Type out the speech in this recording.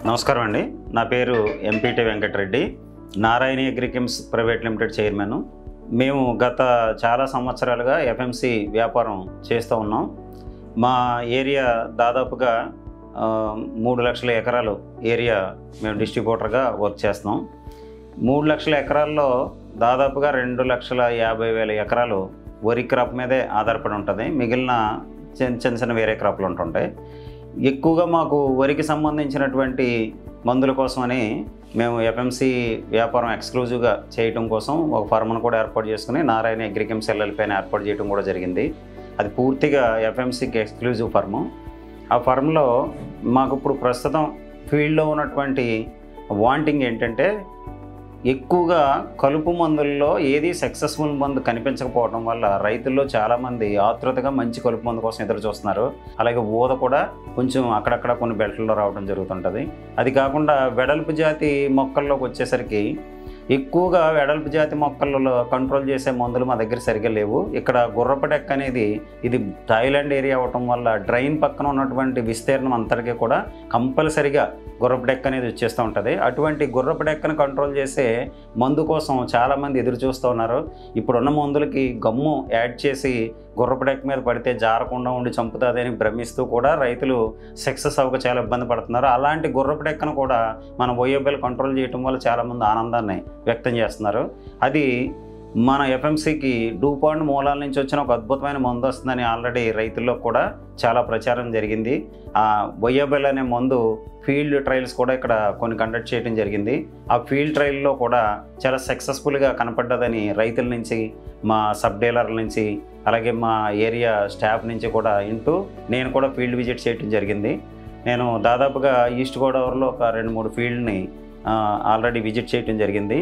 నమస్కారం అండి. నా పేరు ఎంపీటీ వెంకటరెడ్డి, నారాయణి అగ్రికెమ్స్ ప్రైవేట్ లిమిటెడ్ చైర్మన్. మేము గత చాలా సంవత్సరాలుగా ఎఫ్ఎంసి వ్యాపారం చేస్తూ ఉన్నాం. మా ఏరియా దాదాపుగా 3 లక్షల ఎకరాలు ఏరియా మేము డిస్ట్రిబ్యూటర్గా వర్క్ చేస్తున్నాం. 3 లక్షల ఎకరాల్లో దాదాపుగా 2,50,000 ఎకరాలు వరి క్రాప్ మీదే ఆధారపడి ఉంటుంది. మిగిలిన చిన్న వేరే క్రాప్లు ఉంటుంటాయి. ఎక్కువగా మాకు వరికి సంబంధించినటువంటి మందుల కోసమని మేము ఎఫ్ఎంసి వ్యాపారం ఎక్స్క్లూజివ్గా చేయటం కోసం ఒక ఫర్మ్ను కూడా ఏర్పాటు చేసుకుని నారాయణ అగ్రికెమ్స్ ఎల్ఎల్పీని ఏర్పాటు చేయడం కూడా జరిగింది. అది పూర్తిగా ఎఫ్ఎంసికి ఎక్స్క్లూజివ్ ఫర్ము. ఆ ఫర్మ్లో మాకు ఇప్పుడు ప్రస్తుతం ఫీల్డ్లో ఉన్నటువంటి వాంటింగ్ ఏంటంటే, ఎక్కువగా కలుపు మందుల్లో ఏది సక్సెస్ఫుల్ మందు కనిపించకపోవడం వల్ల రైతుల్లో చాలామంది ఆతృతగా మంచి కలుపు మందు కోసం ఎదురు చూస్తున్నారు. అలాగే ఊద కూడా కొంచెం అక్కడక్కడ కొన్ని బెల్ట్లలో రావడం జరుగుతుంటుంది. అది కాకుండా వెడల్పు జాతి మొక్కల్లోకి వచ్చేసరికి ఎక్కువగా వెడల్పు జాతి మొక్కలలో కంట్రోల్ చేసే మందులు మా దగ్గర సరిగ్గా లేవు. ఇక్కడ గుర్రపు డెక్క అనేది ఇది థాయిలాండ్ ఏరియా అవటం వల్ల డ్రైన్ పక్కన ఉన్నటువంటి విస్తీర్ణం అంతటికీ కూడా కంపల్సరిగా గుర్రపు డెక్క అనేది వచ్చేస్తూ ఉంటుంది. అటువంటి గుర్రపు డెక్కను కంట్రోల్ చేసే మందు కోసం చాలామంది ఎదురు చూస్తూ ఉన్నారు. ఇప్పుడున్న మందులకి గమ్ము యాడ్ చేసి గుర్రపు డెక్క మీద పడితే జారకుండా ఉండి చంపుతుంది అని భ్రమిస్తూ కూడా రైతులు సక్సెస్ అవ్వక చాలా ఇబ్బంది పడుతున్నారు. అలాంటి గుర్రపు డెక్కను కూడా మన ఓఎఫ్ఎల్ కంట్రోల్ చేయడం వల్ల చాలామంది ఆనందాన్ని వ్యక్తం చేస్తున్నారు. అది మన ఎఫ్ఎంసికి డూపాండ్ మూలాల నుంచి వచ్చిన ఒక అద్భుతమైన మందు వస్తుందని ఆల్రెడీ రైతుల్లో కూడా చాలా ప్రచారం జరిగింది. ఆ ఓఎఫ్ఎల్ అనే మందు ఫీల్డ్ ట్రయల్స్ కూడా ఇక్కడ కొన్ని కండక్ట్ చేయడం జరిగింది. ఆ ఫీల్డ్ ట్రయల్లో కూడా చాలా సక్సెస్ఫుల్గా కనపడ్డదని రైతుల నుంచి, మా సబ్ డీలర్ల నుంచి, అలాగే మా ఏరియా స్టాఫ్ నుంచి కూడా నేను కూడా ఫీల్డ్ విజిట్ చేయడం జరిగింది. నేను దాదాపుగా ఈస్ట్ గోదావరిలో ఒక 2-3 ఫీల్డ్ని ఆల్రెడీ విజిట్ చేయడం జరిగింది.